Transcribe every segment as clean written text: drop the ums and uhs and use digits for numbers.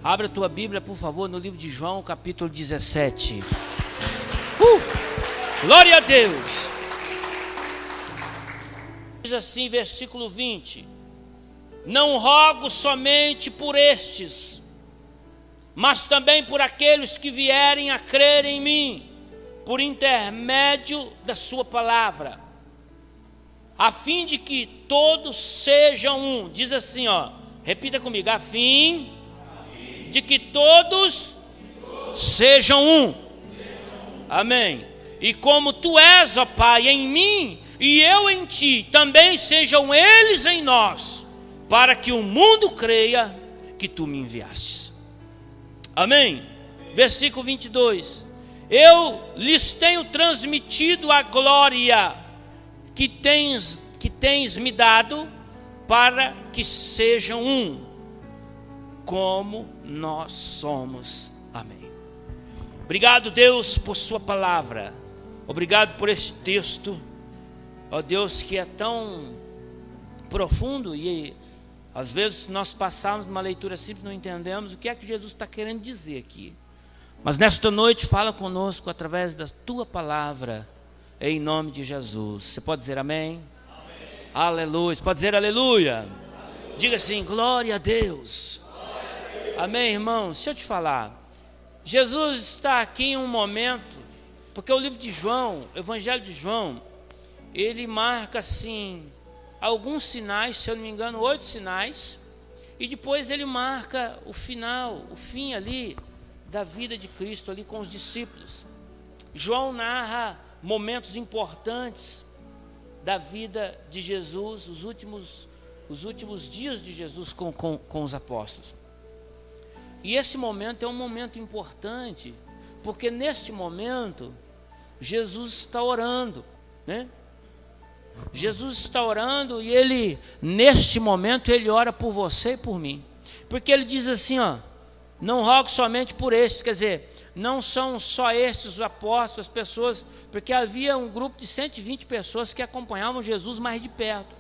Abra a tua Bíblia, por favor, no livro de João, capítulo 17. Glória a Deus! Diz assim, versículo 20: Não rogo somente por estes, mas também por aqueles que vierem a crer em mim, por intermédio da sua palavra, a fim de que todos sejam um. Diz assim, repita comigo: a fim de que todos sejam um. Amém. E como tu és, ó Pai, em mim e eu em ti, também sejam eles em nós, para que o mundo creia que tu me enviastes. Amém. Versículo 22: Eu lhes tenho transmitido a glória que tens me dado, para que sejam um, como nós somos. Amém. Obrigado, Deus, por sua palavra. Obrigado por este texto, ó Deus, que é tão profundo, e às vezes nós passamos numa leitura simples, não entendemos o que é que Jesus está querendo dizer aqui. Mas nesta noite fala conosco através da tua palavra, em nome de Jesus. Você pode dizer amém? Amém. Aleluia. Você pode dizer aleluia? Aleluia. Diga assim: glória a Deus. Glória a Deus. Amém, irmão? Deixa eu te falar. Jesus está aqui em um momento, porque o livro de João, o Evangelho de João, ele marca assim alguns sinais, se eu não me engano, 8 sinais, e depois ele marca o final, o fim ali da vida de Cristo ali com os discípulos. João narra momentos importantes da vida de Jesus, os últimos dias de Jesus com os apóstolos. E esse momento é um momento importante, porque neste momento Jesus está orando, né? Jesus está orando, e ele, neste momento, ele ora por você e por mim, porque ele diz assim, não rogo somente por estes, quer dizer, não são só estes os apóstolos, as pessoas, porque havia um grupo de 120 pessoas que acompanhavam Jesus mais de perto,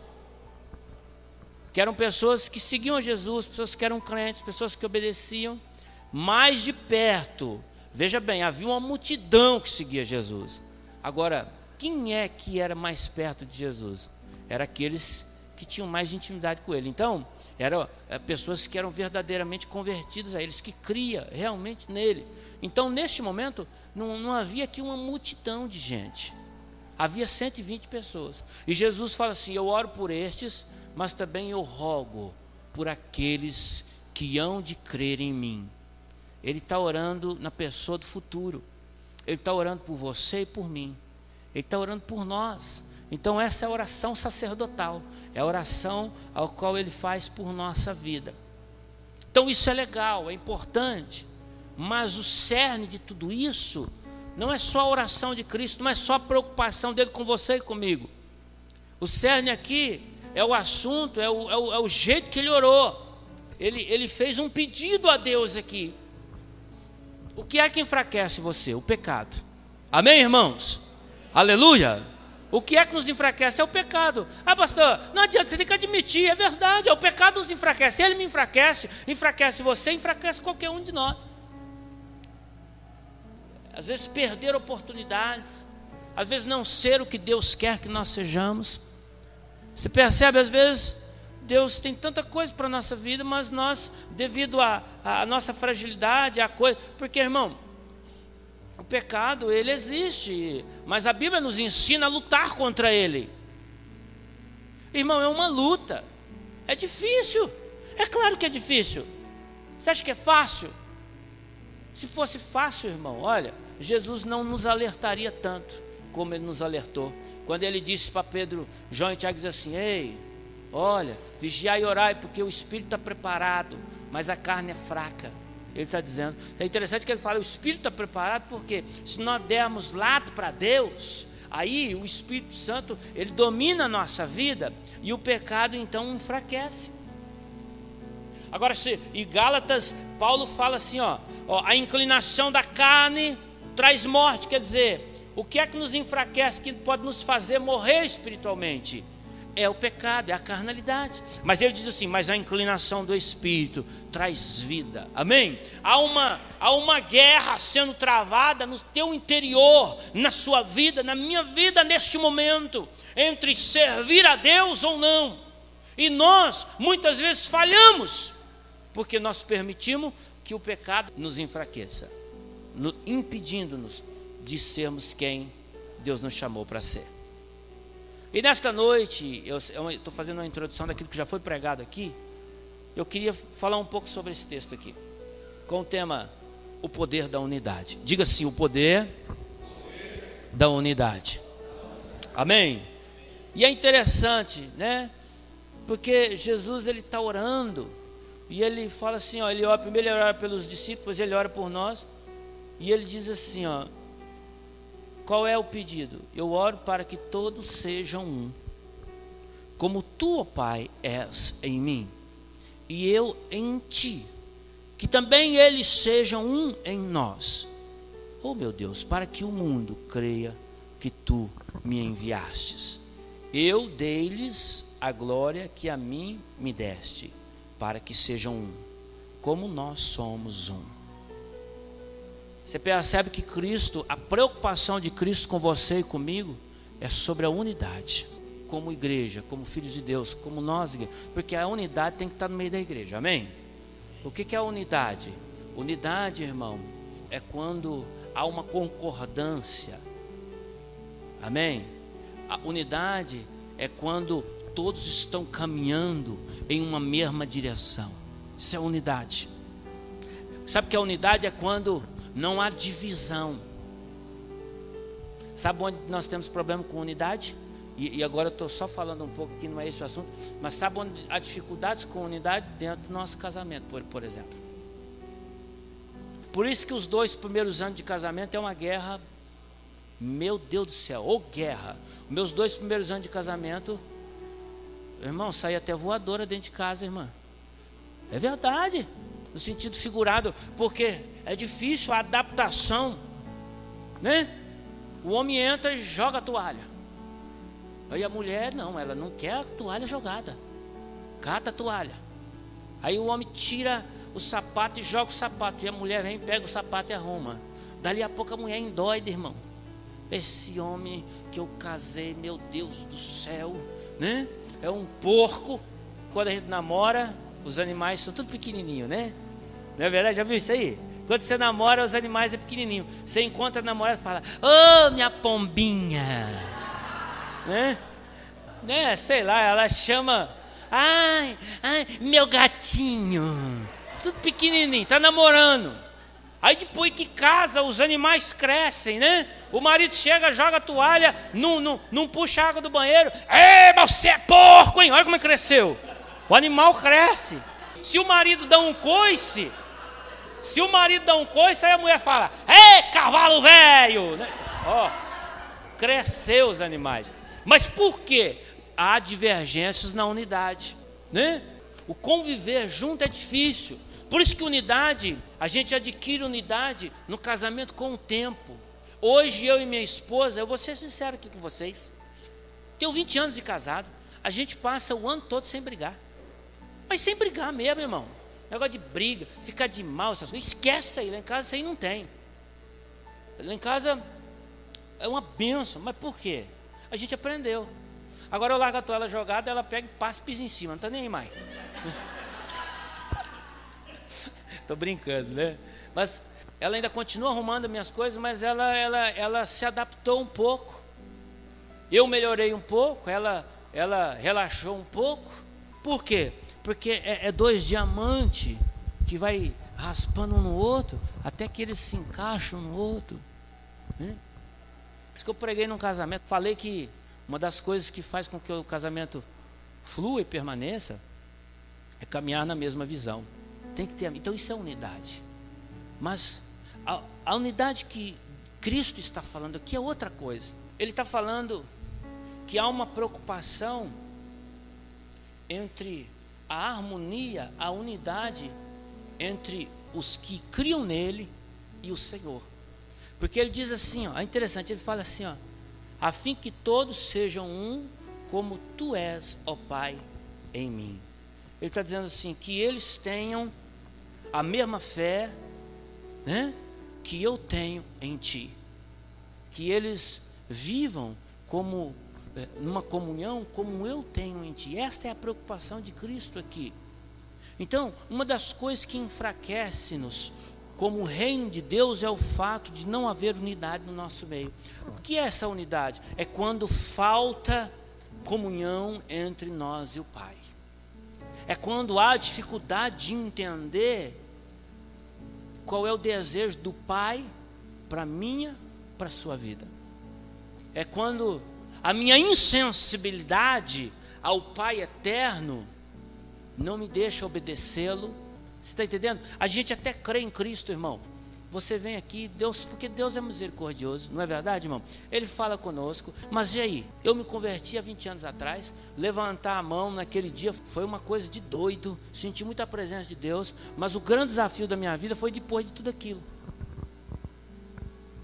que eram pessoas que seguiam Jesus, pessoas que eram crentes, pessoas que obedeciam mais de perto. Veja bem, havia uma multidão que seguia Jesus. Agora, quem é que era mais perto de Jesus? Eram aqueles que tinham mais intimidade com ele. Então, eram pessoas que eram verdadeiramente convertidas a eles, que criam realmente nele. Então, neste momento, não havia aqui uma multidão de gente. Havia 120 pessoas. E Jesus fala assim: eu oro por estes, mas também eu rogo por aqueles que hão de crer em mim. Ele está orando na pessoa do futuro. Ele está orando por você e por mim. Ele está orando por nós. Então essa é a oração sacerdotal, é a oração ao qual ele faz por nossa vida. Então isso é legal, é importante, mas o cerne de tudo isso não é só a oração de Cristo, não é só a preocupação dele com você e comigo. O cerne aqui é o assunto, é o jeito que ele orou. Ele fez um pedido a Deus aqui. O que é que enfraquece você? O pecado. Amém, irmãos? Aleluia! O que é que nos enfraquece? É o pecado. Pastor, não adianta, você tem que admitir, é verdade, é o pecado nos enfraquece. Ele me enfraquece você, enfraquece qualquer um de nós. Às vezes perder oportunidades, às vezes não ser o que Deus quer que nós sejamos. Você percebe, às vezes Deus tem tanta coisa para a nossa vida, mas nós, devido à nossa fragilidade, a coisa, porque, irmão, o pecado, ele existe, mas a Bíblia nos ensina a lutar contra ele. Irmão, é uma luta, é difícil, é claro que é difícil. Você acha que é fácil? Se fosse fácil, irmão, olha, Jesus não nos alertaria tanto como ele nos alertou. Quando ele disse para Pedro, João e Tiago, diz assim: ei, olha, vigiai e orai, porque o espírito está preparado, mas a carne é fraca. Ele está dizendo, é interessante que ele fala, o Espírito está preparado, porque se nós dermos lado para Deus, aí o Espírito Santo, ele domina a nossa vida, e o pecado então enfraquece. Agora, em Gálatas, Paulo fala assim, a inclinação da carne traz morte, quer dizer, o que é que nos enfraquece, que pode nos fazer morrer espiritualmente? é o pecado, é a carnalidade. Mas ele diz assim, mas a inclinação do Espírito traz vida. Amém? Há uma guerra sendo travada no teu interior, na sua vida, na minha vida neste momento, entre servir a Deus ou não. E nós muitas vezes falhamos, porque nós permitimos que o pecado nos enfraqueça, impedindo-nos de sermos quem Deus nos chamou para ser. E nesta noite, eu estou fazendo uma introdução daquilo que já foi pregado aqui. Eu queria falar um pouco sobre esse texto aqui, com o tema, o poder da unidade. Diga assim, o poder da unidade. Amém? E é interessante, né? Porque Jesus, ele está orando, e ele fala assim, ó, primeiro ele ora pelos discípulos, ele ora por nós, e ele diz assim, ó, qual é o pedido? Eu oro para que todos sejam um, como tu, ó Pai, és em mim, e eu em ti, que também eles sejam um em nós. Oh meu Deus, para que o mundo creia que tu me enviastes. Eu dei-lhes a glória que a mim me deste, para que sejam um, como nós somos um. Você percebe que Cristo, a preocupação de Cristo com você e comigo é sobre a unidade, como igreja, como filhos de Deus, como nós, igreja, porque a unidade tem que estar no meio da igreja, amém? O que é a unidade? Unidade, irmão, é quando há uma concordância, amém? A unidade é quando todos estão caminhando em uma mesma direção. Isso é unidade. Sabe que a unidade é quando não há divisão. Sabe onde nós temos problema com unidade? E agora eu estou só falando um pouco aqui, não é esse o assunto. Mas sabe onde há dificuldades com unidade? Dentro do nosso casamento, por exemplo. Por isso que os 2 primeiros anos de casamento é uma guerra. Meu Deus do céu, ô guerra. Meus 2 primeiros anos de casamento, irmão, saí até voadora dentro de casa, irmã. É verdade, no sentido figurado, porque é difícil a adaptação, né? O homem entra e joga a toalha. Aí a mulher, não, ela não quer a toalha jogada. Cata a toalha. Aí o homem tira o sapato e joga o sapato. E a mulher vem, pega o sapato e arruma. Dali a pouco a mulher endoida, irmão. Esse homem que eu casei, meu Deus do céu, né? É um porco. Quando a gente namora, os animais são tudo pequenininhos, né? Não é verdade? Já viu isso aí? Quando você namora, os animais é pequenininho. Você encontra a namorada e fala, ô minha pombinha, né? Sei lá, ela chama, ai, meu gatinho. Tudo pequenininho, tá namorando. Aí depois que casa, os animais crescem, né? O marido chega, joga a toalha, não puxa a água do banheiro. Ei, mas você é porco, hein? Olha como cresceu. O animal cresce. Se o marido dá um coice, aí a mulher fala, ei, cavalo velho, né? Ó, cresceu os animais. Mas por quê? Há divergências na unidade, né? O conviver junto é difícil. Por isso que unidade, a gente adquire unidade no casamento com o tempo. Hoje eu e minha esposa, eu vou ser sincero aqui com vocês, tenho 20 anos de casado, a gente passa o ano todo sem brigar. Mas sem brigar mesmo, irmão. Negócio de briga, ficar de mal, essas coisas, esquece aí, lá em casa isso aí não tem. Lá em casa é uma bênção, mas por quê? A gente aprendeu. Agora eu largo a toalha jogada, ela pega e passa e pisa em cima, não está nem aí mais. Estou brincando, né? Mas ela ainda continua arrumando minhas coisas, mas ela se adaptou um pouco. Eu melhorei um pouco, ela relaxou um pouco. Por quê? Porque é 2 diamantes que vai raspando um no outro, até que eles se encaixam no outro, né? Isso que eu preguei num casamento, falei que uma das coisas que faz com que o casamento flua e permaneça é caminhar na mesma visão. Tem que ter, então isso é unidade. Mas a unidade que Cristo está falando aqui é outra coisa. Ele está falando que há uma preocupação entre a harmonia, a unidade entre os que criam nele e o Senhor. Porque ele diz assim, ó, é interessante, ele fala assim, ó, a fim que todos sejam um, como tu és, ó Pai, em mim. Ele está dizendo assim, que eles tenham a mesma fé, né, que eu tenho em ti. Que eles vivam como numa comunhão como eu tenho em ti. Esta é a preocupação de Cristo aqui. Então, uma das coisas que enfraquece-nos como reino de Deus é o fato de não haver unidade no nosso meio. O que é essa unidade? É quando falta comunhão entre nós e o Pai. É quando há dificuldade de entender qual é o desejo do Pai para minha, para a sua vida. É quando a minha insensibilidade ao Pai eterno não me deixa obedecê-lo. Você está entendendo? A gente até crê em Cristo, irmão. Você vem aqui, Deus, porque Deus é misericordioso, não é verdade, irmão? Ele fala conosco, mas e aí? Eu me converti há 20 anos atrás, levantar a mão naquele dia foi uma coisa de doido, senti muita presença de Deus, mas o grande desafio da minha vida foi depois de tudo aquilo.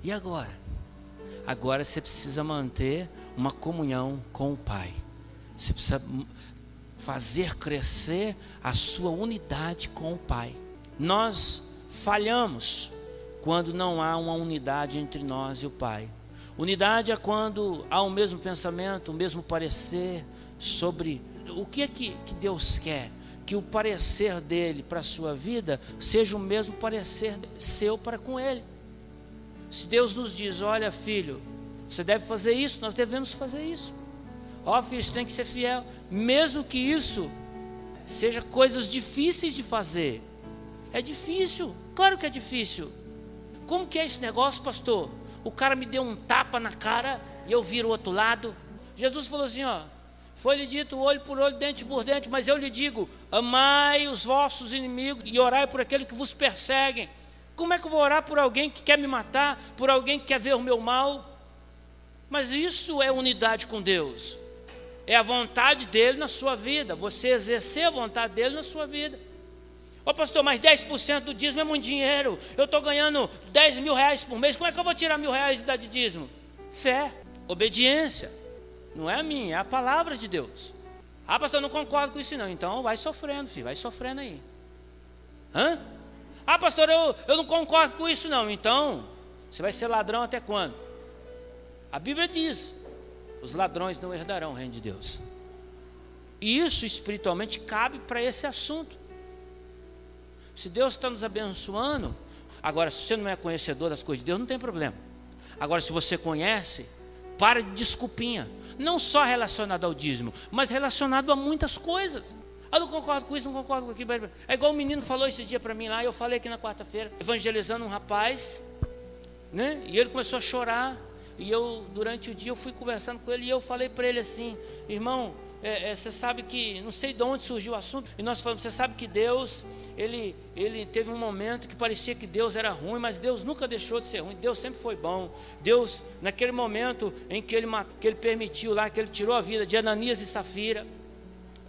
E agora? Agora você precisa manter uma comunhão com o Pai. Você precisa fazer crescer a sua unidade com o Pai. Nós falhamos quando não há uma unidade entre nós e o Pai. Unidade é quando há o mesmo pensamento, o mesmo parecer sobre o que é que Deus quer. Que o parecer dele para a sua vida seja o mesmo parecer seu para com ele. Se Deus nos diz, olha filho, você deve fazer isso, nós devemos fazer isso. Ó filho, você tem que ser fiel, mesmo que isso seja coisas difíceis de fazer. É difícil, claro que é difícil. Como que é esse negócio, pastor? O cara me deu um tapa na cara e eu viro o outro lado. Jesus falou assim, ó, foi-lhe dito olho por olho, dente por dente, mas eu lhe digo, amai os vossos inimigos e orai por aquele que vos perseguem. Como é que eu vou orar por alguém que quer me matar, por alguém que quer ver o meu mal? Mas isso é unidade com Deus. É a vontade dele na sua vida, você exercer a vontade dele na sua vida. Ô pastor, mas 10% do dízimo é muito dinheiro. Eu estou ganhando 10 mil reais por mês, como é que eu vou tirar R$1.000 de dar de dízimo? Fé, obediência. Não é a minha, é a palavra de Deus. Ah pastor, eu não concordo com isso não. Então vai sofrendo, filho, vai sofrendo aí. Hã? Ah pastor, eu não concordo com isso não. Então, você vai ser ladrão até quando? A Bíblia diz, os ladrões não herdarão o reino de Deus. E isso espiritualmente cabe para esse assunto. Se Deus está nos abençoando, agora se você não é conhecedor das coisas de Deus, não tem problema. Agora se você conhece, para de desculpinha. Não só relacionado ao dízimo, mas relacionado a muitas coisas. Eu não concordo com isso, não concordo com aquilo. É igual o menino falou esse dia para mim lá, eu falei aqui na quarta-feira, evangelizando um rapaz, né? E ele começou a chorar. E eu, durante o dia, eu fui conversando com ele e eu falei para ele assim, irmão, você sabe que, não sei de onde surgiu o assunto, e nós falamos, você sabe que Deus, ele teve um momento que parecia que Deus era ruim, mas Deus nunca deixou de ser ruim, Deus sempre foi bom. Deus, naquele momento em que ele permitiu lá, que ele tirou a vida de Ananias e Safira,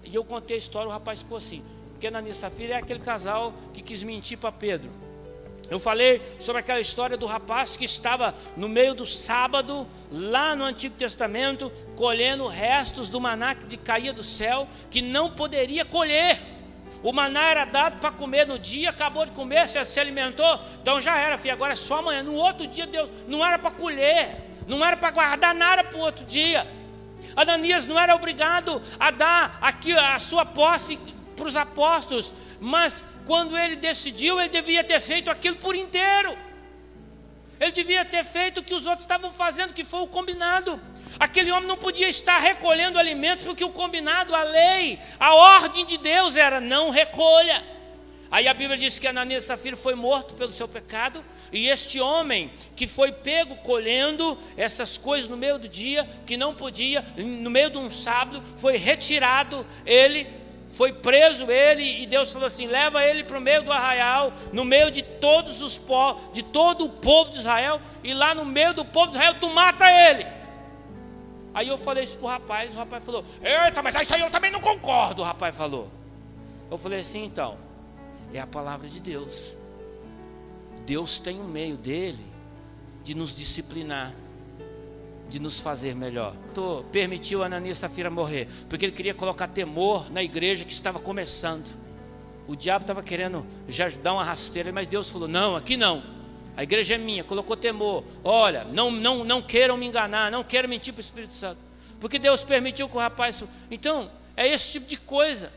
e eu contei a história, o rapaz ficou assim, porque Ananias e Safira é aquele casal que quis mentir para Pedro. Eu falei sobre aquela história do rapaz que estava no meio do sábado, lá no Antigo Testamento, colhendo restos do maná que caía do céu, que não poderia colher. O maná era dado para comer no dia, acabou de comer, se alimentou, então já era, filho, agora é só amanhã. No outro dia, Deus, não era para colher, não era para guardar nada para o outro dia. Ananias não era obrigado a dar aqui a sua posse para os apóstolos, mas quando ele decidiu, ele devia ter feito aquilo por inteiro. Ele devia ter feito o que os outros estavam fazendo, que foi o combinado. Aquele homem não podia estar recolhendo alimentos, porque o combinado, a lei, a ordem de Deus era não recolha. Aí a Bíblia diz que Ananias e Safira foi morto pelo seu pecado, e este homem que foi pego colhendo essas coisas no meio do dia, que não podia, no meio de um sábado, foi retirado, ele foi preso ele, e Deus falou assim, leva ele para o meio do arraial, no meio de todos os povos, de todo o povo de Israel, e lá no meio do povo de Israel tu mata ele. Aí eu falei isso para o rapaz falou, eita, mas isso aí eu também não concordo, o rapaz falou. Eu falei assim, então, é a palavra de Deus. Deus tem um meio dele de nos disciplinar, de nos fazer melhor. Permitiu Ananias e Safira morrer, porque ele queria colocar temor na igreja que estava começando. O diabo estava querendo já dar uma rasteira, mas Deus falou, não, aqui não. A igreja é minha, colocou temor. Olha, não queiram me enganar, não queiram mentir para o Espírito Santo. Porque Deus permitiu que o rapaz... Então, é esse tipo de coisa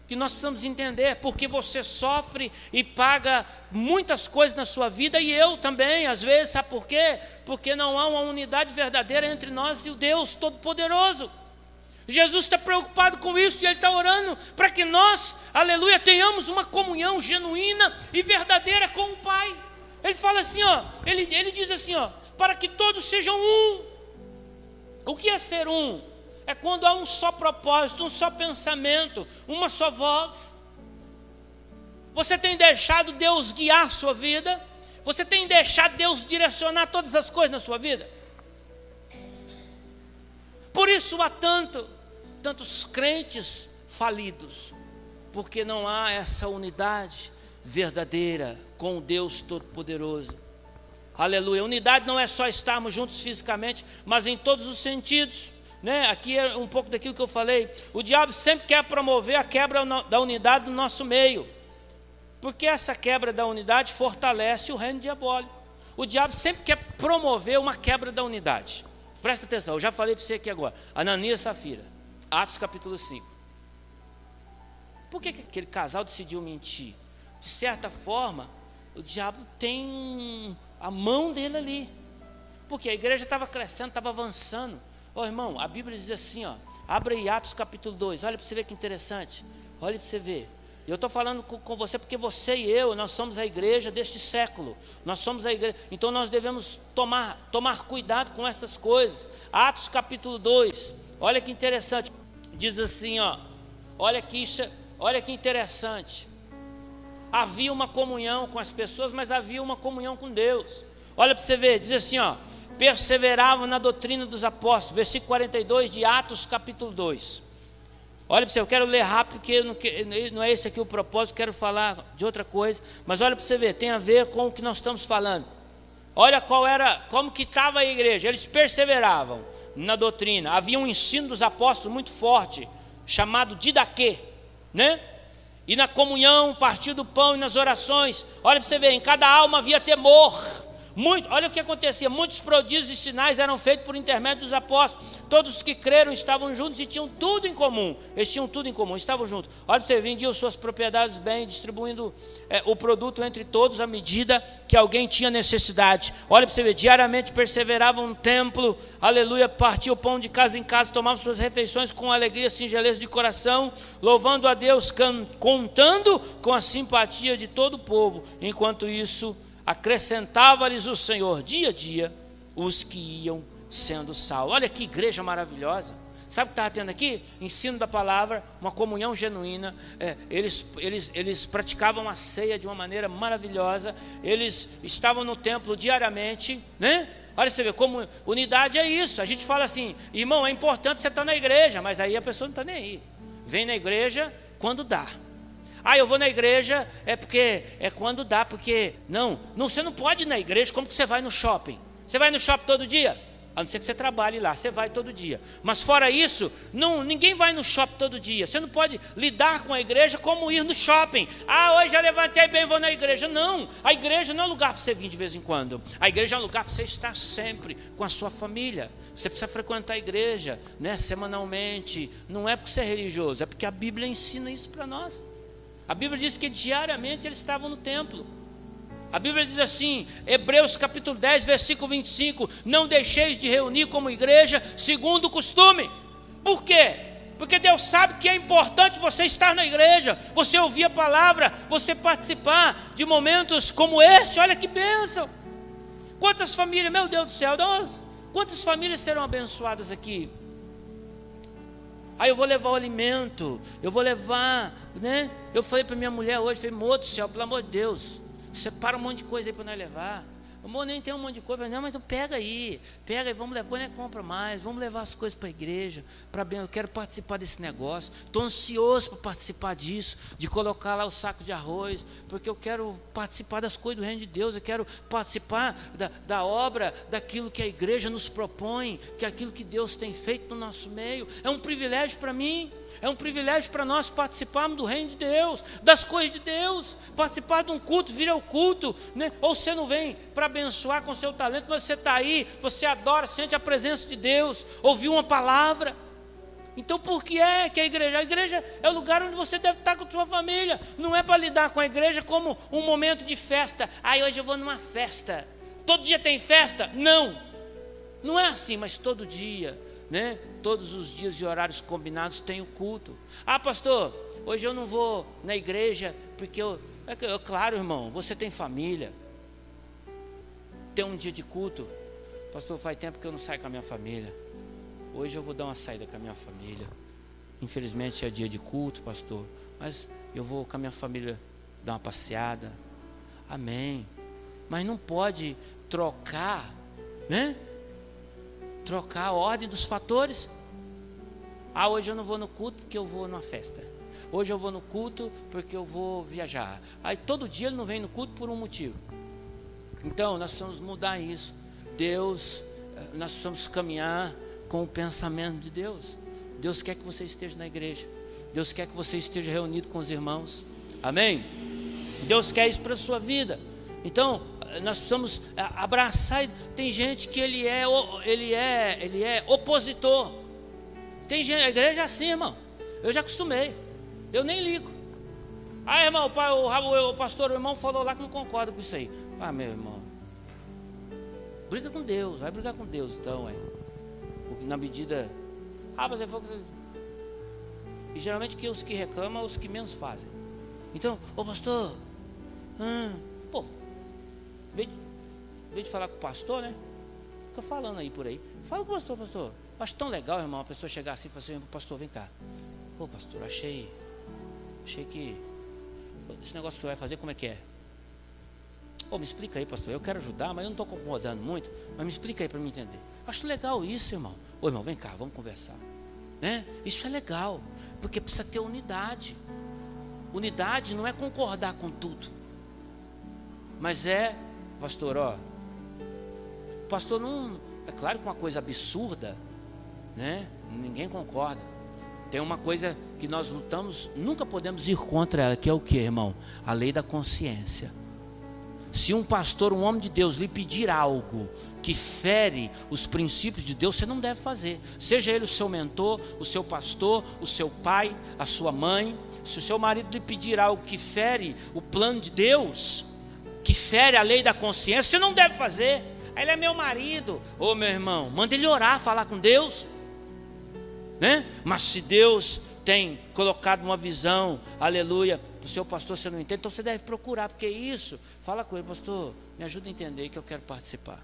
que nós precisamos entender, porque você sofre e paga muitas coisas na sua vida, e eu também, às vezes, sabe por quê? Porque não há uma unidade verdadeira entre nós e o Deus Todo-Poderoso. Jesus está preocupado com isso, e Ele está orando para que nós, aleluia, tenhamos uma comunhão genuína e verdadeira com o Pai. Ele fala assim, ó, ele diz assim, ó, para que todos sejam um. O que é ser um? É quando há um só propósito, um só pensamento, uma só voz. Você tem deixado Deus guiar sua vida? Você tem deixado Deus direcionar todas as coisas na sua vida? Por isso há tantos crentes falidos, porque não há essa unidade verdadeira com o Deus Todo-Poderoso. Aleluia. Unidade não é só estarmos juntos fisicamente, mas em todos os sentidos. Aqui é um pouco daquilo que eu falei. O diabo sempre quer promover a quebra da unidade do nosso meio, porque essa quebra da unidade fortalece o reino diabólico. O diabo sempre quer promover uma quebra da unidade. Presta atenção, eu já falei para você aqui agora. Ananias e Safira, Atos capítulo 5. Por que aquele casal decidiu mentir? De certa forma, o diabo tem a mão dele ali, porque a igreja estava crescendo, estava avançando. Irmão, a Bíblia diz assim, abre aí Atos capítulo 2, olha para você ver que interessante, olha para você ver. Eu estou falando com você porque você e eu, nós somos a igreja deste século, nós somos a igreja, então nós devemos tomar cuidado com essas coisas. Atos capítulo 2, olha que interessante, diz assim, olha que interessante, havia uma comunhão com as pessoas, mas havia uma comunhão com Deus. Olha para você ver, diz assim, perseveravam na doutrina dos apóstolos, versículo 42 de Atos capítulo 2. Olha para você, eu quero ler rápido, porque não é esse aqui o propósito, quero falar de outra coisa, mas olha para você ver, tem a ver com o que nós estamos falando. Olha como que estava a igreja, eles perseveravam na doutrina, havia um ensino dos apóstolos muito forte, chamado didaquê, E na comunhão, partir do pão e nas orações, olha para você ver, em cada alma havia temor. Olha o que acontecia, muitos prodígios e sinais eram feitos por intermédio dos apóstolos. Todos os que creram estavam juntos e tinham tudo em comum. Eles tinham tudo em comum, estavam juntos. Olha para você, vendiam suas propriedades bem, distribuindo o produto entre todos à medida que alguém tinha necessidade. Olha para você ver, diariamente perseveravam no templo, aleluia, partiam o pão de casa em casa, tomavam suas refeições com alegria, singeleza de coração, louvando a Deus, contando com a simpatia de todo o povo. Enquanto isso, acrescentava-lhes o Senhor dia a dia os que iam sendo salvos. Olha que igreja maravilhosa. Sabe o que estava tendo aqui? Ensino da palavra, uma comunhão genuína. Eles praticavam a ceia de uma maneira maravilhosa. Eles estavam no templo diariamente, Olha, você vê como unidade é isso. A gente fala assim, irmão, é importante você estar na igreja, mas aí a pessoa não está nem aí. Vem na igreja quando dá. Eu vou na igreja, porque é quando dá, porque... Não, você não pode ir na igreja como que você vai no shopping. Você vai no shopping todo dia? A não ser que você trabalhe lá, você vai todo dia. Mas fora isso, ninguém vai no shopping todo dia. Você não pode lidar com a igreja como ir no shopping. Hoje já levantei bem, vou na igreja. Não, a igreja não é um lugar para você vir de vez em quando. A igreja é um lugar para você estar sempre com a sua família. Você precisa frequentar a igreja, semanalmente. Não é porque você é religioso, é porque a Bíblia ensina isso para nós. A Bíblia diz que diariamente eles estavam no templo. A Bíblia diz assim, Hebreus capítulo 10, versículo 25, não deixeis de reunir como igreja, segundo o costume. Por quê? Porque Deus sabe que é importante você estar na igreja, você ouvir a palavra, você participar de momentos como este. Olha que bênção. Quantas famílias, meu Deus do céu, quantas famílias serão abençoadas aqui? Eu vou levar o alimento, eu vou levar, Eu falei para minha mulher hoje, falei, moço do céu, pelo amor de Deus, separa um monte de coisa aí para nós levar. Amor, nem tem um monte de coisa. Não, mas então pega aí, vamos levar, né, compra mais, vamos levar as coisas para a igreja, eu quero participar desse negócio, estou ansioso para participar disso, de colocar lá o saco de arroz, porque eu quero participar das coisas do reino de Deus, eu quero participar da obra, daquilo que a igreja nos propõe, que é aquilo que Deus tem feito no nosso meio. É um privilégio para mim. É um privilégio para nós participarmos do reino de Deus, das coisas de Deus, participar de um culto, vir ao culto, né? Ou você não vem para abençoar com seu talento, mas você está aí, você adora, sente a presença de Deus, ouviu uma palavra. Então por que é que a igreja é o lugar onde você deve estar com a sua família, não é para lidar com a igreja como um momento de festa. Hoje eu vou numa festa, todo dia tem festa? Não é assim, mas todo dia, né? Todos os dias e horários combinados tem o culto. Pastor, hoje eu não vou na igreja porque claro, irmão, você tem família, tem um dia de culto. Pastor, faz tempo que eu não saio com a minha família, hoje eu vou dar uma saída com a minha família. Infelizmente é dia de culto, pastor, mas eu vou com a minha família dar uma passeada. Amém. Mas não pode trocar, né? Trocar a ordem dos fatores. Hoje eu não vou no culto porque eu vou numa festa. Hoje eu vou no culto porque eu vou viajar. Aí todo dia ele não vem no culto por um motivo. Então nós precisamos mudar isso. Nós precisamos caminhar com o pensamento de Deus. Deus quer que você esteja na igreja. Deus quer que você esteja reunido com os irmãos. Amém? Deus quer isso para a sua vida. Então nós precisamos abraçar. Tem gente que ele é opositor. Tem gente, a igreja é assim, irmão. Eu já acostumei, eu nem ligo. Irmão, o pastor, o irmão falou lá que não concorda com isso aí. Meu irmão, briga com Deus, vai brigar com Deus então, na medida. Mas é fogo. E geralmente que os que reclamam, os que menos fazem. Então, pastor, em vez de falar com o pastor, né? Fica falando aí por aí. Fala com o pastor. Acho tão legal, irmão, a pessoa chegar assim e falar assim: pastor, vem cá. Pastor, achei que esse negócio que você vai fazer, como é que é? Me explica aí, pastor. Eu quero ajudar, mas eu não estou concordando muito. Mas me explica aí para mim entender. Acho legal isso, irmão. Irmão, vem cá, vamos conversar. Né? Isso é legal, porque precisa ter unidade. Unidade não é concordar com tudo, mas pastor, pastor não, é claro que uma coisa absurda, né? Ninguém concorda. Tem uma coisa que nós lutamos, nunca podemos ir contra ela, que é o que, irmão? A lei da consciência. Se um pastor, um homem de Deus, lhe pedir algo que fere os princípios de Deus, você não deve fazer. Seja ele o seu mentor, o seu pastor, o seu pai, a sua mãe. Se o seu marido lhe pedir algo que fere o plano de Deus, que fere a lei da consciência, você não deve fazer. Ele é meu marido. Meu irmão, manda ele orar, falar com Deus, né? Mas se Deus tem colocado uma visão, aleluia, o seu pastor, você não entende, então você deve procurar, porque isso, fala com ele: pastor, me ajuda a entender que eu quero participar.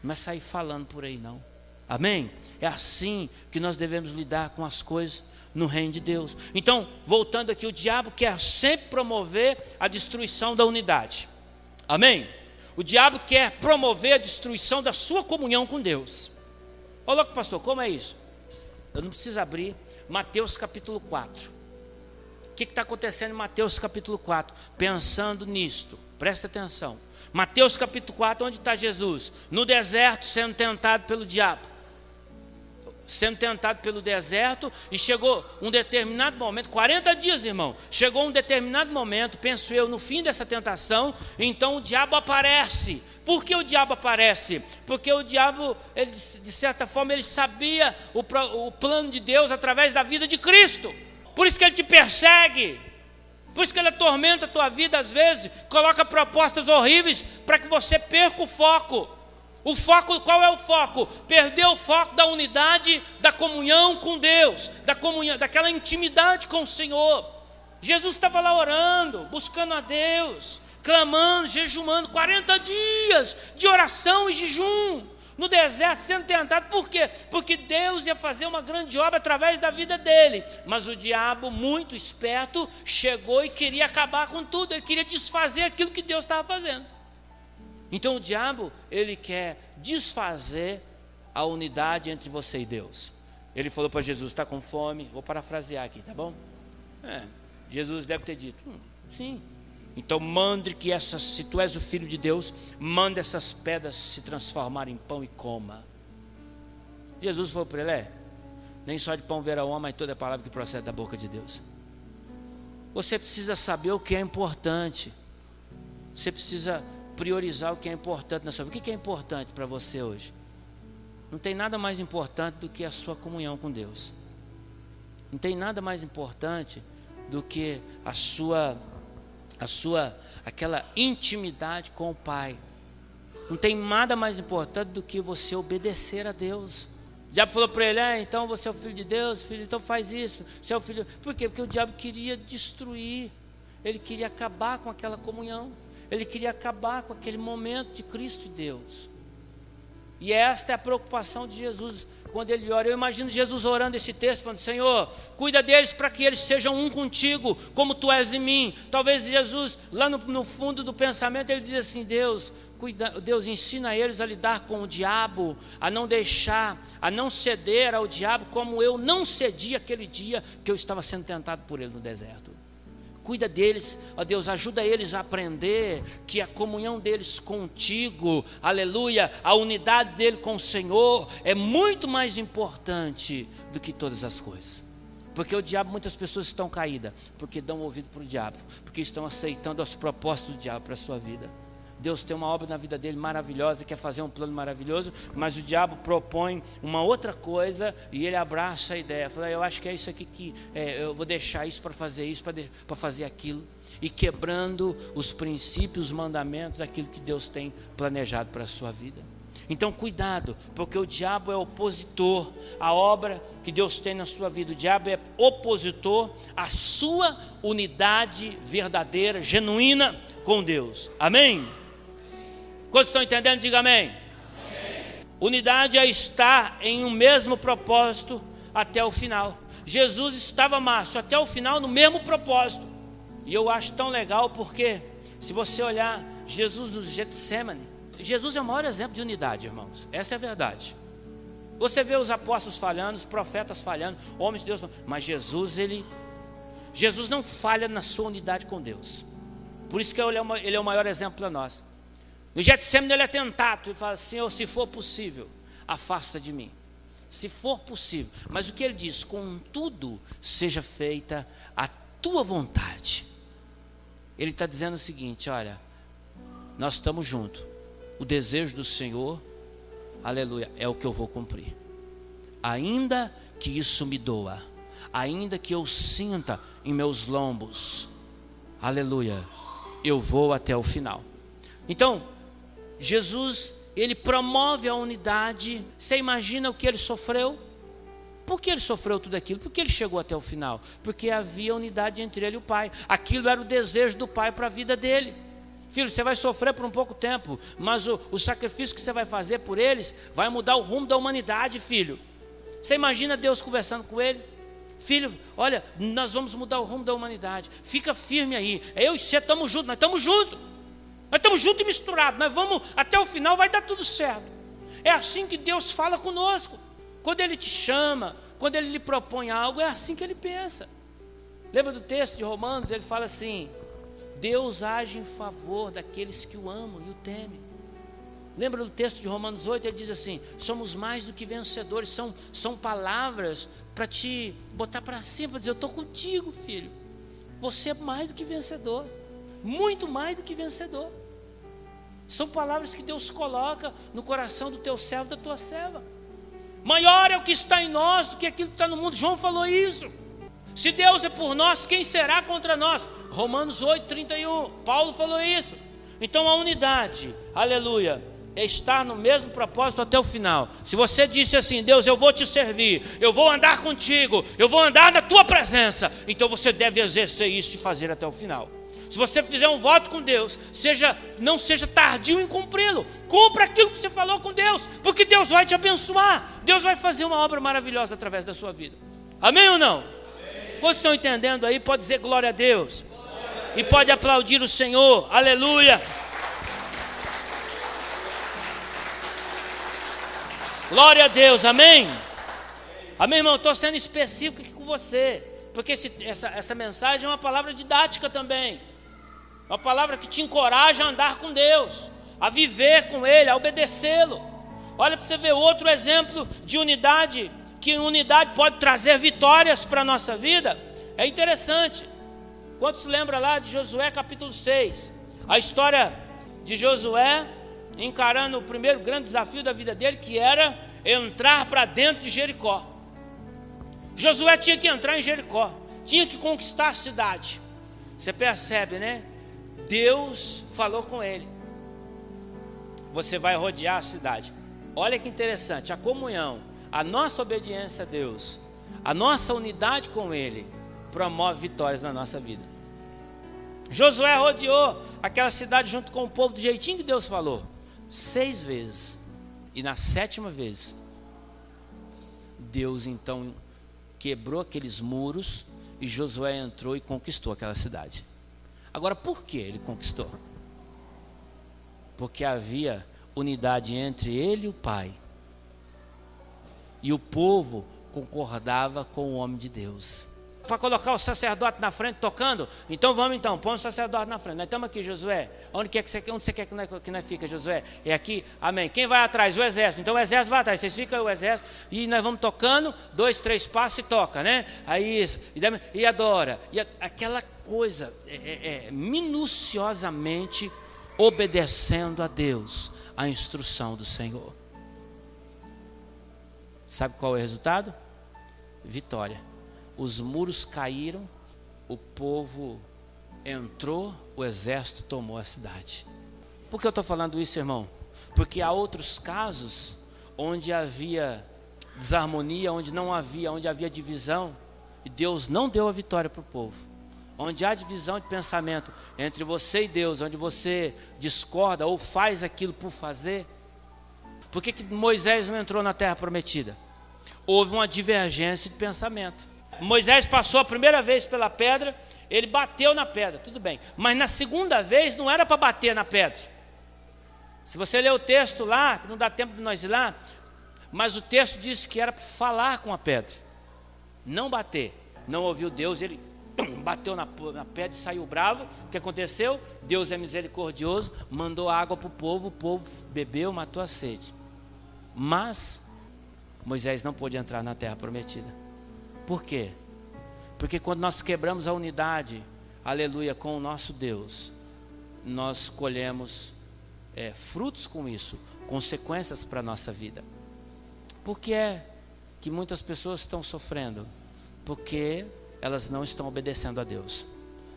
Não é sair falando por aí não. Amém? É assim que nós devemos lidar com as coisas no reino de Deus. Então, voltando aqui, o diabo quer sempre promover a destruição da unidade. Amém? O diabo quer promover a destruição da sua comunhão com Deus. Olha lá, pastor, como é isso? Eu não preciso abrir Mateus capítulo 4. O que está acontecendo em Mateus capítulo 4? Pensando nisto, presta atenção. Mateus capítulo 4, onde está Jesus? No deserto, sendo tentado pelo diabo. Sendo tentado pelo deserto, e chegou um determinado momento, 40 dias, irmão. Chegou um determinado momento, penso eu, no fim dessa tentação, então o diabo aparece. Por que o diabo aparece? Porque o diabo, ele, de certa forma, ele sabia o plano de Deus através da vida de Cristo. Por isso que ele te persegue, por isso que ele atormenta a tua vida às vezes, coloca propostas horríveis para que você perca o foco. O foco, qual é o foco? Perder o foco da unidade, da comunhão com Deus, daquela intimidade com o Senhor. Jesus estava lá orando, buscando a Deus, clamando, jejuando, 40 dias de oração e jejum, no deserto, sendo tentado. Por quê? Porque Deus ia fazer uma grande obra através da vida dele. Mas o diabo, muito esperto, chegou e queria acabar com tudo. Ele queria desfazer aquilo que Deus estava fazendo. Então o diabo, ele quer desfazer a unidade entre você e Deus. Ele falou para Jesus: está com fome? Vou parafrasear aqui, tá bom? Jesus deve ter dito: sim. Então mande que se tu és o Filho de Deus, manda essas pedras se transformarem em pão e coma. Jesus falou para ele: nem só de pão verá o homem, mas toda a palavra que procede da boca de Deus. Você precisa saber o que é importante. Você precisa priorizar o que é importante na sua vida. O que é importante para você hoje? Não tem nada mais importante do que a sua comunhão com Deus. Não tem nada mais importante do que aquela intimidade com o Pai. Não tem nada mais importante do que você obedecer a Deus. O diabo falou para ele: então você é o filho de Deus, filho, então faz isso. Você é o filho. Por quê? Porque o diabo queria destruir. Ele queria acabar com aquela comunhão. Ele queria acabar com aquele momento de Cristo e Deus. E esta é a preocupação de Jesus quando ele ora. Eu imagino Jesus orando esse texto, falando: Senhor, cuida deles para que eles sejam um contigo, como tu és em mim. Talvez Jesus, lá no fundo do pensamento, ele diz assim: Deus, ensina eles a lidar com o diabo, a não deixar, a não ceder ao diabo, como eu não cedi aquele dia que eu estava sendo tentado por ele no deserto. Cuida deles, ó Deus, ajuda eles a aprender que a comunhão deles contigo, aleluia, a unidade dele com o Senhor é muito mais importante do que todas as coisas. Porque o diabo, muitas pessoas estão caídas, porque dão ouvido para o diabo, porque estão aceitando as propostas do diabo para a sua vida. Deus tem uma obra na vida dele maravilhosa, quer fazer um plano maravilhoso, mas o diabo propõe uma outra coisa e ele abraça a ideia. Fala: eu acho que é isso aqui que eu vou deixar isso para fazer isso, para fazer aquilo. E quebrando os princípios, os mandamentos, aquilo que Deus tem planejado para a sua vida. Então cuidado, porque o diabo é opositor à obra que Deus tem na sua vida. O diabo é opositor à sua unidade verdadeira, genuína com Deus. Amém? Quantos estão entendendo? Diga amém. Amém. Unidade é estar em um mesmo propósito até o final. Jesus estava, Márcio, até o final no mesmo propósito. E eu acho tão legal porque, se você olhar Jesus no Getsemane, Jesus é o maior exemplo de unidade, irmãos. Essa é a verdade. Você vê os apóstolos falhando, os profetas falhando, homens de Deus falhando, mas Jesus não falha na sua unidade com Deus. Por isso que ele é o maior exemplo para nós. No Getsemane ele é tentado, ele fala: Senhor, se for possível, afasta de mim. Se for possível. Mas o que ele diz? Contudo, seja feita a tua vontade. Ele está dizendo o seguinte: olha, nós estamos juntos. O desejo do Senhor, aleluia, é o que eu vou cumprir. Ainda que isso me doa, ainda que eu sinta em meus lombos, aleluia, eu vou até o final. Então, Jesus, ele promove a unidade. Você imagina o que ele sofreu? Por que ele sofreu tudo aquilo? Por que ele chegou até o final? Porque havia unidade entre ele e o Pai. Aquilo era o desejo do Pai para a vida dele. Filho, você vai sofrer por um pouco tempo, mas o sacrifício que você vai fazer por eles vai mudar o rumo da humanidade, filho. Você imagina Deus conversando com ele? Filho, olha, nós vamos mudar o rumo da humanidade. Fica firme aí. Eu e você estamos juntos, nós estamos juntos. Nós estamos juntos e misturados. Nós vamos até o final, vai dar tudo certo. É assim que Deus fala conosco. Quando Ele te chama, quando Ele lhe propõe algo, é assim que Ele pensa. Lembra do texto de Romanos? Ele fala assim: Deus age em favor daqueles que o amam e o temem. Lembra do texto de Romanos 8? Ele diz assim: somos mais do que vencedores. São palavras para te botar para cima, para dizer: eu estou contigo, filho. Você é mais do que vencedor. Muito mais do que vencedor. São palavras que Deus coloca no coração do teu servo, da tua serva. Maior é o que está em nós do que aquilo que está no mundo. João falou isso. Se Deus é por nós, quem será contra nós? Romanos 8:31. Paulo falou isso. Então a unidade, aleluia, é estar no mesmo propósito até o final. Se você disse assim: Deus, eu vou te servir, eu vou andar contigo, eu vou andar na tua presença, então você deve exercer isso e fazer até o final. Se você fizer um voto com Deus, não seja tardio em cumpri-lo. Cumpra aquilo que você falou com Deus, porque Deus vai te abençoar. Deus vai fazer uma obra maravilhosa através da sua vida. Amém ou não? Vocês estão entendendo aí? Pode dizer glória a Deus. E pode aplaudir o Senhor. Aleluia. Glória a Deus, amém? Amém, irmão? Estou sendo específico aqui com você, porque essa mensagem é uma palavra didática também. Uma palavra que te encoraja a andar com Deus, a viver com Ele, a obedecê-lo. Olha para você ver outro exemplo de unidade, que unidade pode trazer vitórias para a nossa vida. É interessante. Quantos lembram lá de Josué capítulo 6? A história de Josué encarando o primeiro grande desafio da vida dele, que era entrar para dentro de Jericó. Josué tinha que entrar em Jericó, tinha que conquistar a cidade. Você percebe, né? Deus falou com ele: você vai rodear a cidade. Olha que interessante, a comunhão, a nossa obediência a Deus, a nossa unidade com Ele, promove vitórias na nossa vida. Josué rodeou aquela cidade junto com o povo do jeitinho que Deus falou, 6 vezes. E na 7ª vez, Deus então quebrou aqueles muros e Josué entrou e conquistou aquela cidade. Agora, por que ele conquistou? Porque havia unidade entre ele e o Pai. E o povo concordava com o homem de Deus. Para colocar o sacerdote na frente tocando, então vamos então, põe o sacerdote na frente. Nós estamos aqui, Josué. Onde você quer que nós fique, Josué? É aqui, amém. Quem vai atrás? O exército. Então o exército vai atrás. Vocês ficam aí, o exército, e nós vamos tocando, 2, 3 passos e toca, né? Aí isso, e adora. E aquela coisa, minuciosamente obedecendo a Deus, a instrução do Senhor. Sabe qual é o resultado? Vitória. Os muros caíram, o povo entrou, o exército tomou a cidade. Por que eu estou falando isso, irmão? Porque há outros casos onde havia desarmonia, onde havia divisão, e Deus não deu a vitória para o povo. Onde há divisão de pensamento entre você e Deus, onde você discorda ou faz aquilo por fazer. Por que Moisés não entrou na terra prometida? Houve uma divergência de pensamento. Moisés passou a primeira vez pela pedra, ele bateu na pedra, tudo bem. Mas na segunda vez não era para bater na pedra. Se você ler o texto lá, que não dá tempo de nós ir lá, mas o texto diz que era para falar com a pedra, não bater. Não ouviu Deus, ele bateu na pedra e saiu bravo. O que aconteceu? Deus é misericordioso, mandou água para o povo bebeu, matou a sede. Mas Moisés não pôde entrar na terra prometida. Por quê? Porque quando nós quebramos a unidade, aleluia, com o nosso Deus, nós colhemos frutos com isso, consequências para a nossa vida. Por que é que muitas pessoas estão sofrendo? Porque elas não estão obedecendo a Deus.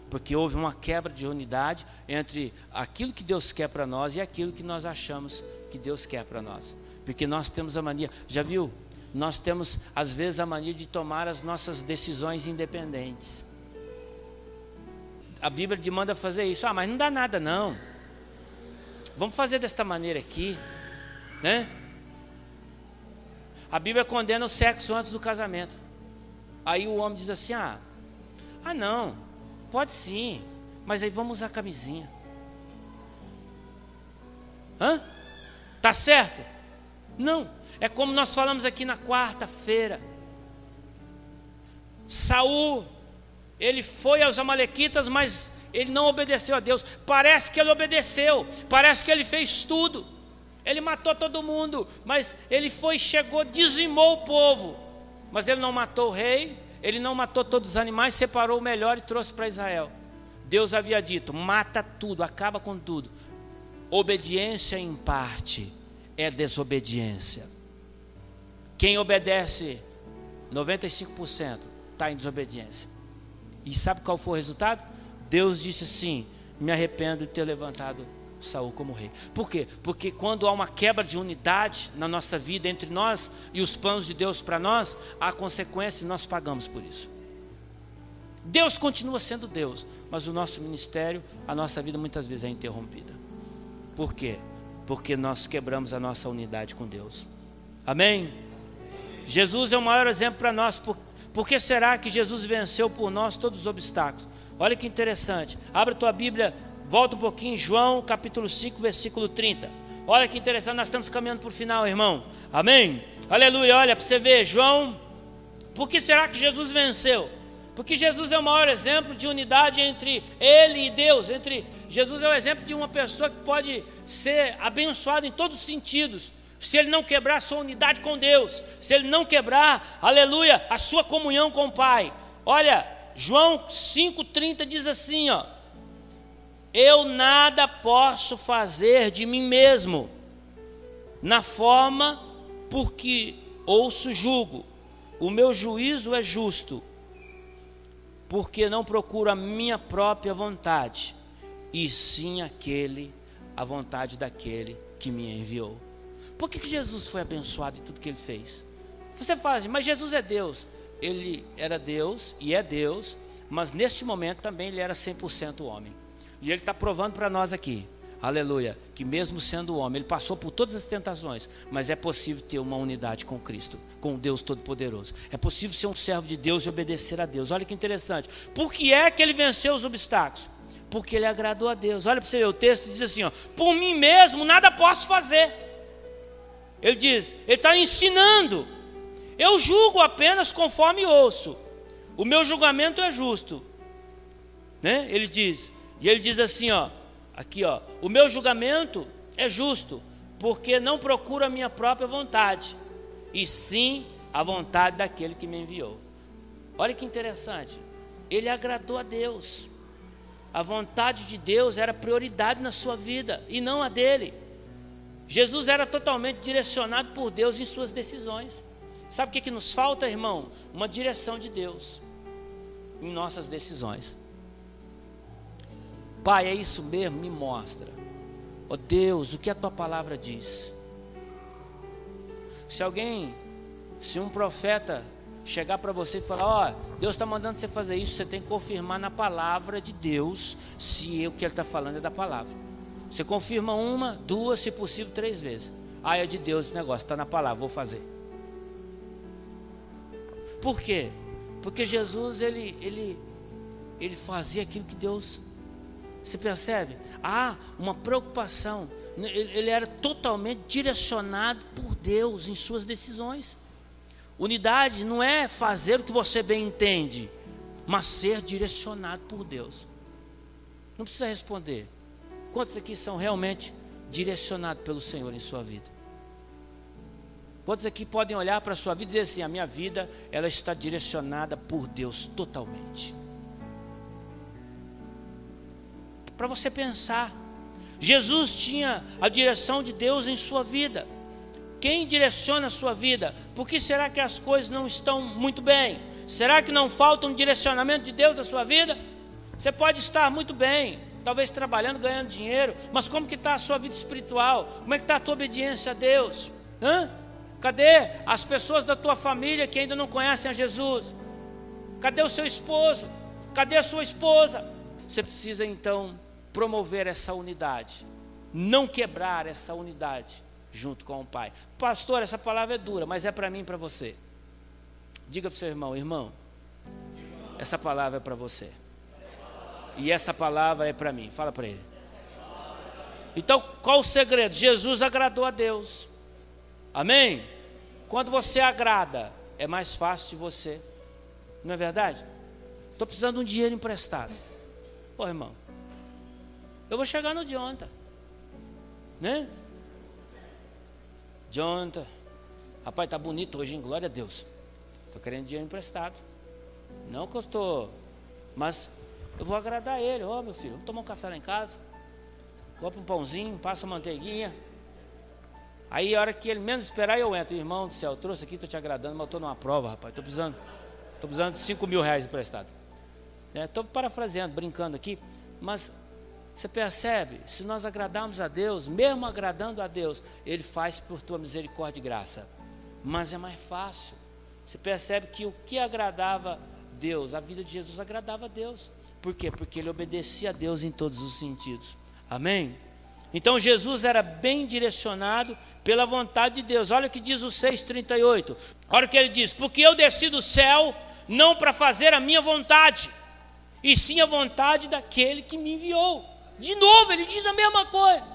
Porque houve uma quebra de unidade entre aquilo que Deus quer para nós e aquilo que nós achamos que Deus quer para nós. Porque nós temos a mania, já viu? Nós temos às vezes a mania de tomar as nossas decisões independentes. A Bíblia manda fazer isso. Mas não dá nada não. Vamos fazer desta maneira aqui, né? A Bíblia condena o sexo antes do casamento. Aí o homem diz assim: não, pode sim, mas aí vamos usar camisinha. Tá certo? Não. É como nós falamos aqui na quarta-feira. Saul, ele foi aos amalequitas, mas ele não obedeceu a Deus. Parece que ele obedeceu, parece que ele fez tudo. Ele matou todo mundo, mas ele chegou, dizimou o povo. Mas ele não matou o rei, ele não matou todos os animais, separou o melhor e trouxe para Israel. Deus havia dito: mata tudo, acaba com tudo. Obediência em parte é desobediência. Quem obedece 95% está em desobediência. E sabe qual foi o resultado? Deus disse assim: me arrependo de ter levantado Saul como rei. Por quê? Porque quando há uma quebra de unidade na nossa vida entre nós e os planos de Deus para nós, há consequência e nós pagamos por isso. Deus continua sendo Deus, mas o nosso ministério, a nossa vida muitas vezes é interrompida. Por quê? Porque nós quebramos a nossa unidade com Deus. Amém? Jesus é o maior exemplo para nós. Por que será que Jesus venceu por nós todos os obstáculos? Olha que interessante. Abre a tua Bíblia, volta um pouquinho, João capítulo 5, versículo 30. Olha que interessante, nós estamos caminhando para o final, irmão. Amém? Aleluia, olha para você ver, João. Por que será que Jesus venceu? Porque Jesus é o maior exemplo de unidade entre Ele e Deus. Jesus é o exemplo de uma pessoa que pode ser abençoada em todos os sentidos. Se ele não quebrar a sua unidade com Deus, se ele não quebrar, aleluia, a sua comunhão com o Pai. Olha, João 5,30 diz assim, ó: eu nada posso fazer de mim mesmo, na forma porque ouço julgo. O meu juízo é justo, porque não procuro a minha própria vontade, e sim a vontade daquele que me enviou. Por que Jesus foi abençoado em tudo que ele fez? Você fala assim, mas Jesus é Deus. Ele era Deus e é Deus, mas neste momento também ele era 100% homem. E ele está provando para nós aqui, aleluia, que mesmo sendo homem, ele passou por todas as tentações, mas é possível ter uma unidade com Cristo, com o Deus Todo-Poderoso. É possível ser um servo de Deus e obedecer a Deus. Olha que interessante. Por que é que ele venceu os obstáculos? Porque ele agradou a Deus. Olha para você ver, o texto diz assim, ó: por mim mesmo nada posso fazer. Ele diz, ele está ensinando. Eu julgo apenas conforme ouço. O meu julgamento é justo, né? Ele diz. E ele diz assim, ó, aqui, ó: o meu julgamento é justo, porque não procuro a minha própria vontade, e sim a vontade daquele que me enviou. Olha que interessante. Ele agradou a Deus. A vontade de Deus era prioridade na sua vida e não a dele. Jesus era totalmente direcionado por Deus em suas decisões. Sabe o que nos falta, irmão? Uma direção de Deus em nossas decisões. Pai, é isso mesmo, me mostra. Ó Deus, o que a tua palavra diz? Se um profeta chegar para você e falar, ó, Deus está mandando você fazer isso, você tem que confirmar na palavra de Deus se o que ele está falando é da palavra. Você confirma 1, 2, se possível 3 vezes. Ah, é de Deus esse negócio, está na palavra, vou fazer. Por quê? Porque Jesus, ele fazia aquilo que Deus... Você percebe? Há uma preocupação. Ele era totalmente direcionado por Deus em suas decisões. Unidade não é fazer o que você bem entende, mas ser direcionado por Deus. Não precisa responder. Quantos aqui são realmente direcionados pelo Senhor em sua vida? Quantos aqui podem olhar para a sua vida e dizer assim, a minha vida, ela está direcionada por Deus totalmente? Para você pensar. Jesus tinha a direção de Deus em sua vida. Quem direciona a sua vida? Por que será que as coisas não estão muito bem? Será que não falta um direcionamento de Deus na sua vida? Você pode estar muito bem, talvez trabalhando, ganhando dinheiro, mas como que está a sua vida espiritual? Como é que está a tua obediência a Deus? Cadê as pessoas da tua família que ainda não conhecem a Jesus? Cadê o seu esposo? Cadê a sua esposa? Você precisa então promover essa unidade, não quebrar essa unidade junto com o Pai. Pastor, essa palavra é dura, mas é para mim e para você. Diga para o seu irmão, irmão, essa palavra é para você. E essa palavra é para mim. Fala para ele. Então, qual o segredo? Jesus agradou a Deus. Amém? Quando você agrada, é mais fácil de você. Não é verdade? Estou precisando de um dinheiro emprestado. Pô, irmão, eu vou chegar no Jonathan, né? Jonathan, rapaz, tá bonito hoje, hein? Glória a Deus. Estou querendo dinheiro emprestado. Não que eu estou, mas eu vou agradar ele. Ó, meu filho, vamos tomar um café lá em casa. Compra um pãozinho, passa uma manteiguinha. Aí a hora que ele menos esperar, eu entro. Irmão do céu, eu trouxe aqui, estou te agradando, mas eu estou numa prova, rapaz. Estou precisando de 5 mil reais emprestado. Estou parafraseando, brincando aqui, mas você percebe, se nós agradarmos a Deus, mesmo agradando a Deus, Ele faz por tua misericórdia e graça. Mas é mais fácil. Você percebe que o que agradava Deus, a vida de Jesus agradava a Deus. Por quê? Porque Ele obedecia a Deus em todos os sentidos. Amém? Então Jesus era bem direcionado pela vontade de Deus. Olha o que diz o 6,38. Olha o que ele diz: porque eu desci do céu não para fazer a minha vontade, e sim a vontade daquele que me enviou. De novo, ele diz a mesma coisa.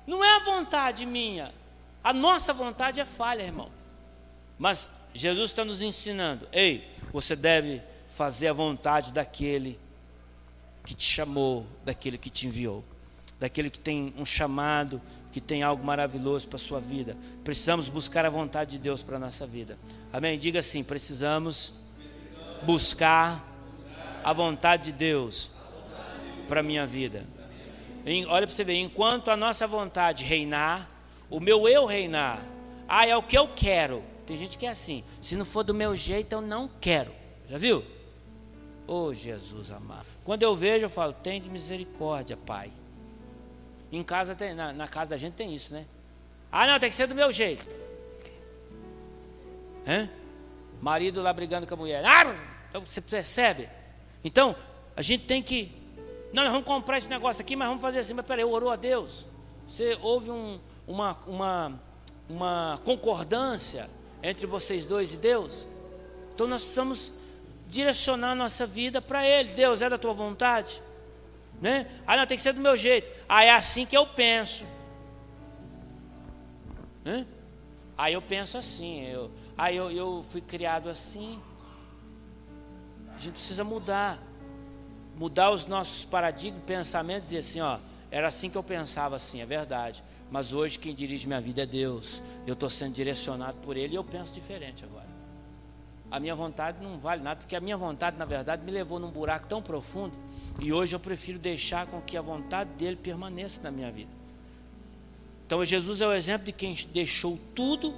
Não é a vontade minha. A nossa vontade é falha, irmão. Mas Jesus está nos ensinando: ei, você deve fazer a vontade daquele que te chamou, daquele que te enviou, daquele que tem um chamado, que tem algo maravilhoso para a sua vida. Precisamos buscar a vontade de Deus para a nossa vida. Amém? Diga assim: precisamos buscar a vontade de Deus para a minha vida. Olha para você ver, enquanto a nossa vontade reinar, o meu eu reinar, é o que eu quero. Tem gente que é assim: se não for do meu jeito, eu não quero. Já viu? Oh, Jesus amado. Quando eu vejo, eu falo: tem de misericórdia, Pai. Em casa tem, na casa da gente tem isso, né? Não, tem que ser do meu jeito. Marido lá brigando com a mulher. Você percebe? Então, a gente tem que... Não, nós vamos comprar esse negócio aqui, mas vamos fazer assim. Mas peraí, orou a Deus? Houve uma concordância entre vocês dois e Deus? Então nós precisamos direcionar a nossa vida para Ele. Deus, é da tua vontade? Né? Não, tem que ser do meu jeito. É assim que eu penso. Né? Eu penso assim. Eu fui criado assim. A gente precisa mudar os nossos paradigmas, pensamentos, e assim, era assim que eu pensava, assim, é verdade, mas hoje quem dirige minha vida é Deus. Eu estou sendo direcionado por Ele e eu penso diferente agora. A minha vontade não vale nada, porque a minha vontade, na verdade, me levou num buraco tão profundo, e hoje eu prefiro deixar com que a vontade dEle permaneça na minha vida. Então Jesus é o exemplo de quem deixou tudo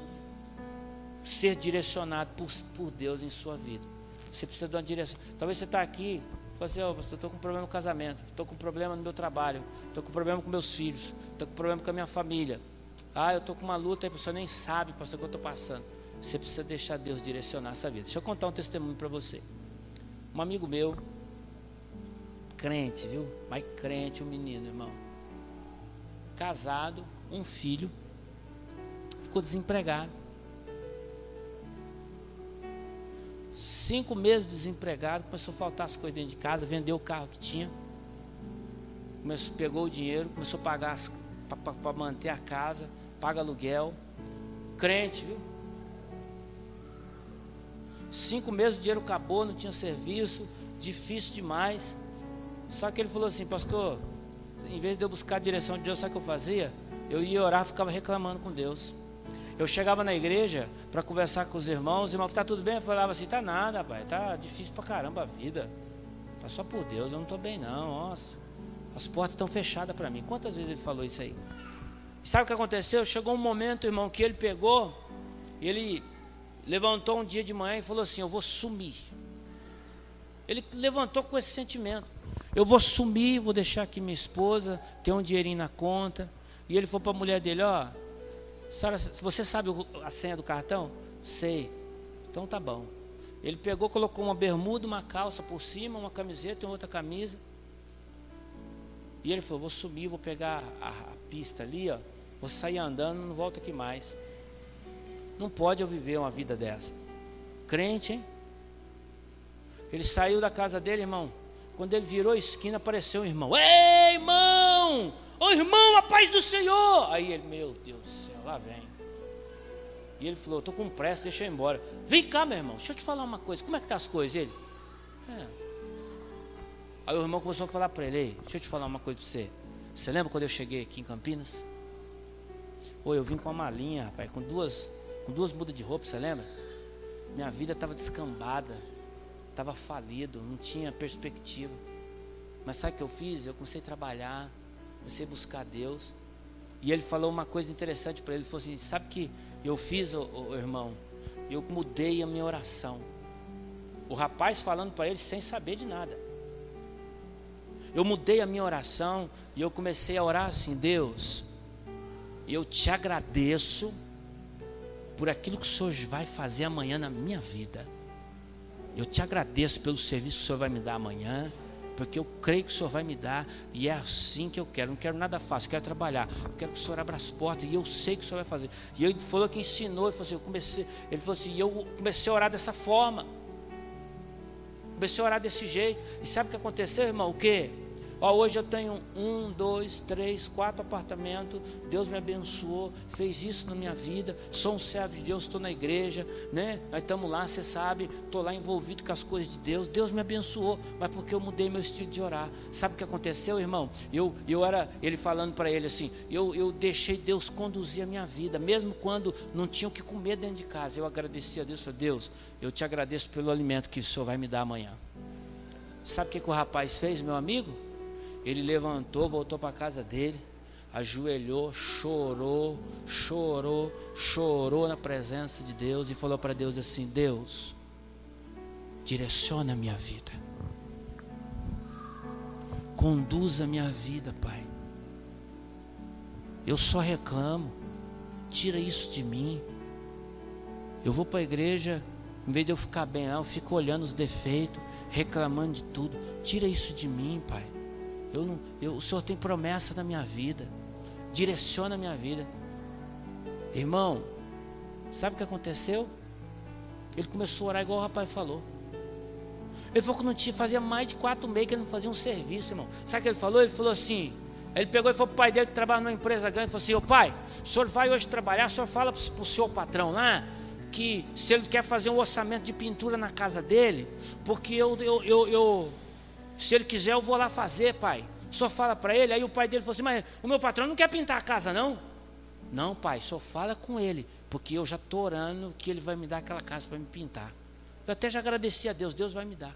ser direcionado por Deus em sua vida. Você precisa de uma direção. Talvez você está aqui, fala assim: pastor, estou com problema no casamento, estou com problema no meu trabalho, estou com problema com meus filhos, estou com problema com a minha família. Eu estou com uma luta aí, você nem sabe, pastor, o que eu estou passando. Você precisa deixar Deus direcionar essa vida. Deixa eu contar um testemunho para você. Um amigo meu, crente, viu? Mas crente, um menino, irmão. Casado, um filho, ficou desempregado. 5 meses desempregado, começou a faltar as coisas dentro de casa, vendeu o carro que tinha, pegou o dinheiro, começou a pagar para manter a casa, paga aluguel. Crente, viu? 5 meses o dinheiro acabou, não tinha serviço, difícil demais. Só que ele falou assim: pastor, em vez de eu buscar a direção de Deus, sabe o que eu fazia? Eu ia orar, ficava reclamando com Deus. Eu chegava na igreja para conversar com os irmãos está tudo bem? Eu falava assim: tá nada, pai, tá difícil pra caramba a vida, tá só por Deus, eu não tô bem não, nossa, as portas estão fechadas para mim. Quantas vezes ele falou isso aí? E sabe o que aconteceu? Chegou um momento, irmão, que ele pegou, ele levantou um dia de manhã e falou assim: eu vou sumir. Ele levantou com esse sentimento: eu vou sumir, vou deixar aqui minha esposa, ter um dinheirinho na conta. E ele falou para a mulher dele: senhora, você sabe a senha do cartão? Sei. Então tá bom. Ele pegou, colocou uma bermuda, uma calça por cima, uma camiseta e outra camisa. E ele falou: vou sumir, vou pegar a pista ali, vou sair andando, não volto aqui mais. Não pode eu viver uma vida dessa. Crente, hein? Ele saiu da casa dele, irmão. Quando ele virou a esquina, apareceu um irmão. Ei, irmão! Ô irmão, a paz do Senhor! Aí ele: meu Deus do céu, lá vem. E ele falou: estou com pressa, deixa eu ir embora. Vem cá, meu irmão, deixa eu te falar uma coisa. Como é que tá as coisas? Ele: Aí o irmão começou a falar para ele: ei, deixa eu te falar uma coisa para você. Você lembra quando eu cheguei aqui em Campinas? Eu vim com uma malinha, rapaz, com duas mudas de roupa, você lembra? Minha vida estava descambada, estava falido, não tinha perspectiva. Mas sabe o que eu fiz? Eu comecei a trabalhar, comecei a buscar Deus. E ele falou uma coisa interessante para ele. Ele falou assim: sabe o que eu fiz, irmão? Eu mudei a minha oração. O rapaz falando para ele sem saber de nada. Eu mudei a minha oração e eu comecei a orar assim: Deus, eu te agradeço por aquilo que o Senhor vai fazer amanhã na minha vida. Eu te agradeço pelo serviço que o Senhor vai me dar amanhã, porque eu creio que o Senhor vai me dar, e é assim que eu quero. Não quero nada fácil, quero trabalhar. Eu quero que o Senhor abra as portas, e eu sei que o Senhor vai fazer. E ele falou que ensinou, ele falou assim, eu comecei a orar dessa forma. Comecei a orar desse jeito. E sabe o que aconteceu, irmão? O quê? Ó, hoje eu tenho 1, 2, 3, 4 apartamentos. Deus me abençoou, fez isso na minha vida. Sou um servo de Deus, estou na igreja, né? Nós estamos lá, você sabe, estou lá envolvido com as coisas de Deus. Deus me abençoou, mas porque eu mudei meu estilo de orar. Sabe o que aconteceu, irmão? Ele falando para ele assim, eu deixei Deus conduzir a minha vida, mesmo quando não tinha o que comer dentro de casa. Eu agradeci a Deus, falei, Deus, eu te agradeço pelo alimento que o Senhor vai me dar amanhã. Sabe o que o rapaz fez, meu amigo? Ele levantou, voltou para a casa dele, ajoelhou, chorou na presença de Deus e falou para Deus assim, Deus, direciona a minha vida, conduza a minha vida, Pai. Eu só reclamo, tira isso de mim. Eu vou para a igreja, em vez de eu ficar bem lá, eu fico olhando os defeitos, reclamando de tudo. Tira isso de mim, Pai. O Senhor tem promessa na minha vida, direciona a minha vida. Irmão, sabe o que aconteceu? Ele começou a orar igual o rapaz falou. Ele falou que não tinha, fazia mais de 4 meses que ele não fazia um serviço, irmão. Sabe o que ele falou? Ele falou assim, ele pegou e falou para o pai dele que trabalha numa empresa grande, ele falou assim, ô pai, o senhor vai hoje trabalhar, o senhor fala para o seu patrão lá, que se ele quer fazer um orçamento de pintura na casa dele, porque se ele quiser eu vou lá fazer, pai. Só fala para ele. Aí o pai dele falou assim, mas o meu patrão não quer pintar a casa não? Não, pai, só fala com ele, porque eu já estou orando que ele vai me dar aquela casa para me pintar. Eu até já agradeci a Deus, Deus vai me dar.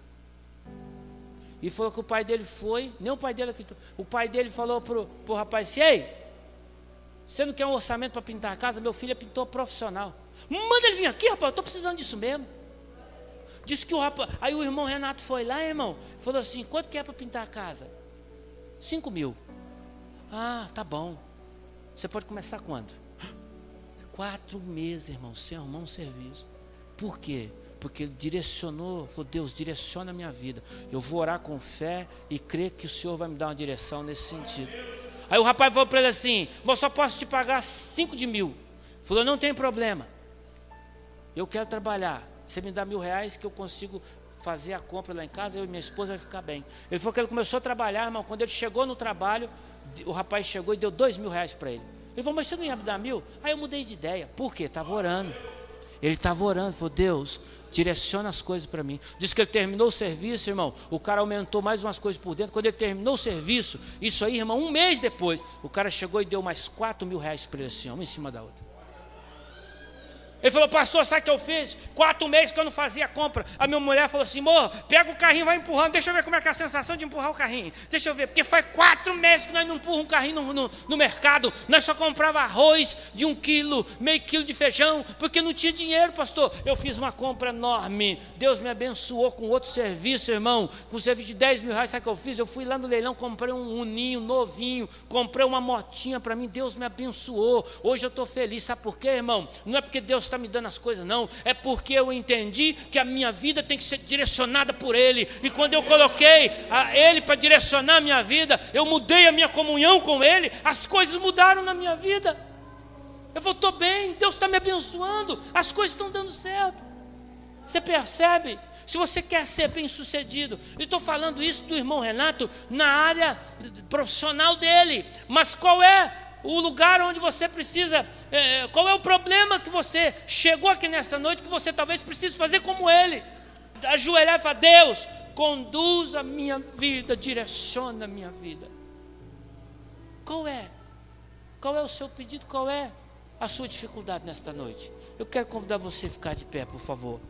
E falou que o pai dele foi, nem o pai dele acreditou. O pai dele falou pro rapaz assim, ei, você não quer um orçamento para pintar a casa? Meu filho é pintor profissional. Manda ele vir aqui, rapaz, eu estou precisando disso mesmo. Disse que o rapaz, aí o irmão Renato foi lá, irmão, falou assim, quanto que é para pintar a casa? 5 mil. Ah, tá bom. Você pode começar quando? 4 meses, irmão, sem arrumar um serviço. Por quê? Porque ele direcionou, falou, Deus, direciona a minha vida. Eu vou orar com fé e crer que o Senhor vai me dar uma direção nesse sentido. Aí o rapaz falou para ele assim, eu só posso te pagar 5 de 1.000. Falou, não tem problema. Eu quero trabalhar. Você me dá R$1.000 que eu consigo fazer a compra lá em casa, eu e minha esposa vai ficar bem. Ele falou que ele começou a trabalhar, irmão. Quando ele chegou no trabalho, o rapaz chegou e deu R$2.000 para ele. Ele falou, mas você não ia me dar 1.000? Aí eu mudei de ideia. Por quê? Estava orando. Ele estava orando, falou, Deus, direciona as coisas para mim. Disse que ele terminou o serviço, irmão. O cara aumentou mais umas coisas por dentro. Quando ele terminou o serviço, isso aí, irmão, 1 mês depois, o cara chegou e deu mais R$4.000 para ele assim, uma em cima da outra. Ele falou, pastor, sabe o que eu fiz? 4 meses que eu não fazia compra. A minha mulher falou assim, amor, pega o carrinho e vai empurrando. Deixa eu ver como é que é a sensação de empurrar o carrinho. Deixa eu ver, porque faz 4 meses que nós não empurramos um carrinho no mercado. Nós só comprava arroz de 1 quilo, meio quilo de feijão, porque não tinha dinheiro, pastor. Eu fiz uma compra enorme. Deus me abençoou com outro serviço, irmão. Com serviço de R$10.000, sabe o que eu fiz? Eu fui lá no leilão, comprei um uninho novinho, comprei uma motinha para mim. Deus me abençoou. Hoje eu estou feliz. Sabe por quê, irmão? Não é porque Deus está me dando as coisas, não, é porque eu entendi que a minha vida tem que ser direcionada por Ele, e quando eu coloquei a Ele para direcionar a minha vida, eu mudei a minha comunhão com Ele, as coisas mudaram na minha vida. Eu falei, estou bem, Deus está me abençoando, as coisas estão dando certo. Você percebe? Se você quer ser bem sucedido, eu estou falando isso do irmão Renato na área profissional dele, mas qual é o lugar onde você precisa, qual é o problema que você chegou aqui nessa noite, que você talvez precise fazer como ele, ajoelhar e falar, Deus, conduz a minha vida, direciona a minha vida. Qual é o seu pedido, qual é a sua dificuldade nesta noite? Eu quero convidar você a ficar de pé, por favor.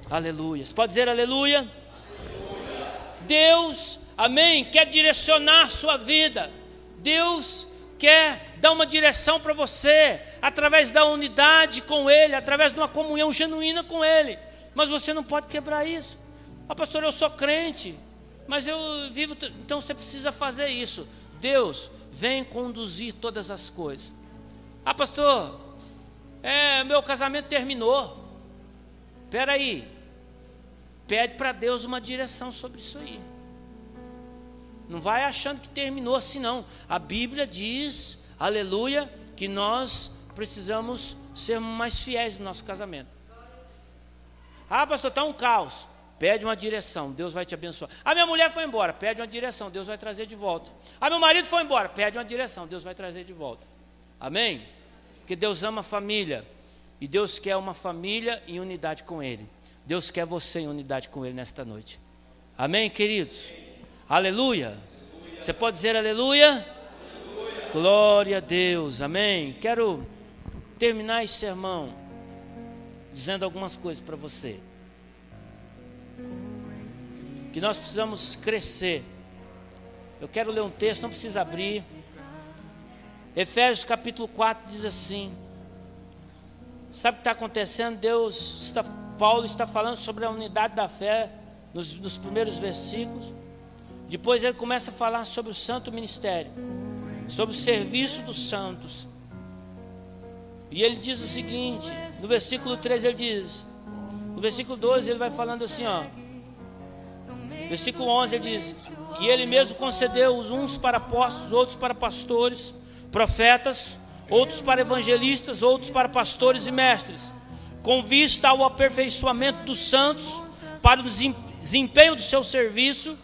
Aleluia, você pode dizer aleluia? Aleluia. Deus, amém, quer direcionar a sua vida. Deus quer dar uma direção para você, através da unidade com Ele, através de uma comunhão genuína com Ele. Mas você não pode quebrar isso. Ah, pastor, eu sou crente, mas eu vivo... Então você precisa fazer isso. Deus vem conduzir todas as coisas. Ah, pastor, meu casamento terminou. Espera aí. Pede para Deus uma direção sobre isso aí. Não vai achando que terminou assim não. A Bíblia diz, aleluia, que nós precisamos ser mais fiéis no nosso casamento. Ah, pastor, está um caos. pede uma direção, Deus vai te abençoar. A minha mulher foi embora, pede uma direção, Deus vai trazer de volta. A meu marido foi embora, pede uma direção, Deus vai trazer de volta. Amém? Porque Deus ama a família. E Deus quer uma família em unidade com Ele. Deus quer você em unidade com Ele nesta noite. Amém, queridos? Aleluia. Você pode dizer aleluia? Aleluia. Glória a Deus. Amém. Quero terminar esse sermão dizendo algumas coisas para você. Que nós precisamos crescer. Eu quero ler um texto, não precisa abrir. Efésios capítulo 4 diz assim. Sabe o que está acontecendo? Paulo está falando sobre a unidade da fé nos primeiros versículos. Depois ele começa a falar sobre o santo ministério, sobre o serviço dos santos. E ele diz o seguinte, no versículo 3 ele diz, no versículo 12 ele vai falando assim, ó. Versículo 11 ele diz, e ele mesmo concedeu os uns para apóstolos, outros para pastores, profetas, outros para evangelistas, outros para pastores e mestres, com vista ao aperfeiçoamento dos santos, para o desempenho do seu serviço,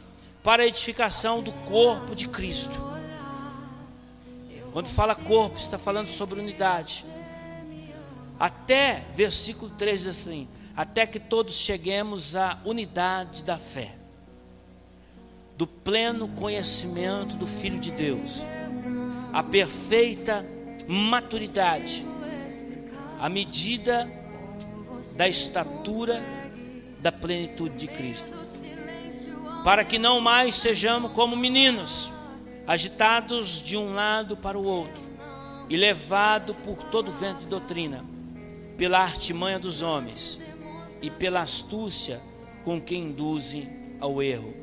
para a edificação do corpo de Cristo. Quando fala corpo, está falando sobre unidade. Até, versículo 3 diz assim, até que todos cheguemos à unidade da fé, do pleno conhecimento do Filho de Deus, a perfeita maturidade, à medida da estatura da plenitude de Cristo, para que não mais sejamos como meninos, agitados de um lado para o outro e levados por todo vento de doutrina, pela artimanha dos homens e pela astúcia com que induzem ao erro,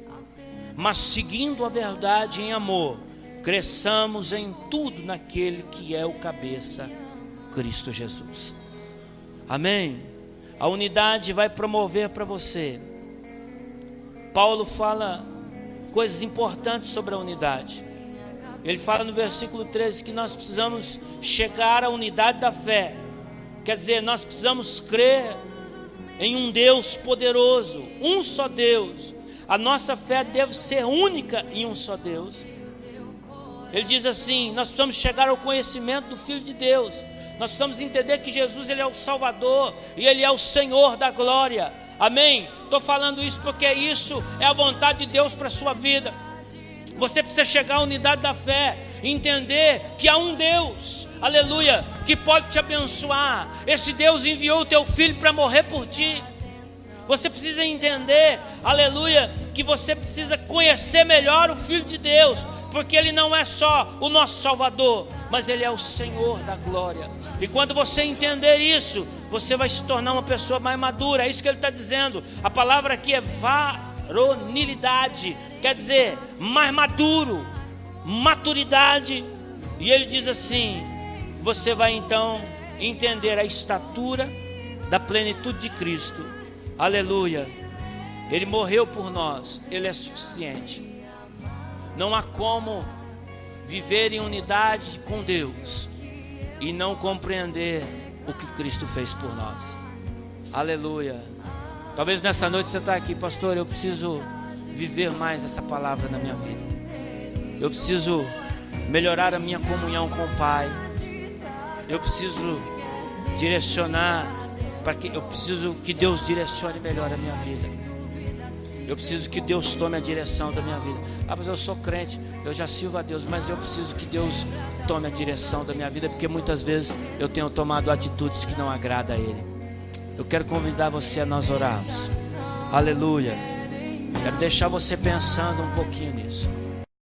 mas seguindo a verdade em amor, cresçamos em tudo naquele que é o cabeça, Cristo Jesus. Amém? A unidade vai promover para você. Paulo fala coisas importantes sobre a unidade. Ele fala no versículo 13 que nós precisamos chegar à unidade da fé. Quer dizer, nós precisamos crer em um Deus poderoso, um só Deus. A nossa fé deve ser única em um só Deus. Ele diz assim, nós precisamos chegar ao conhecimento do Filho de Deus. Nós precisamos entender que Jesus ele é o Salvador e Ele é o Senhor da glória. Amém? Estou falando isso porque isso é a vontade de Deus para a sua vida. Você precisa chegar à unidade da fé, entender que há um Deus, aleluia, que pode te abençoar. Esse Deus enviou o teu Filho para morrer por ti. Você precisa entender, aleluia, que você precisa conhecer melhor o Filho de Deus, porque Ele não é só o nosso Salvador, mas Ele é o Senhor da glória. E quando você entender isso, você vai se tornar uma pessoa mais madura. É isso que Ele está dizendo. A palavra aqui é varonilidade, quer dizer, mais maduro, maturidade. E Ele diz assim, você vai então entender a estatura da plenitude de Cristo. Aleluia. Ele morreu por nós, Ele é suficiente. Não há como viver em unidade com Deus e não compreender o que Cristo fez por nós. Aleluia. Talvez nessa noite você está aqui, pastor, eu preciso viver mais essa palavra na minha vida. Eu preciso melhorar a minha comunhão com o Pai. Eu preciso direcionar, eu preciso que Deus direcione melhor a minha vida. Eu preciso que Deus tome a direção da minha vida. Mas eu sou crente, eu já sirvo a Deus, mas eu preciso que Deus tome a direção da minha vida, porque muitas vezes eu tenho tomado atitudes que não agradam a Ele. Eu quero convidar você a nós orarmos. Aleluia. Quero deixar você pensando um pouquinho nisso.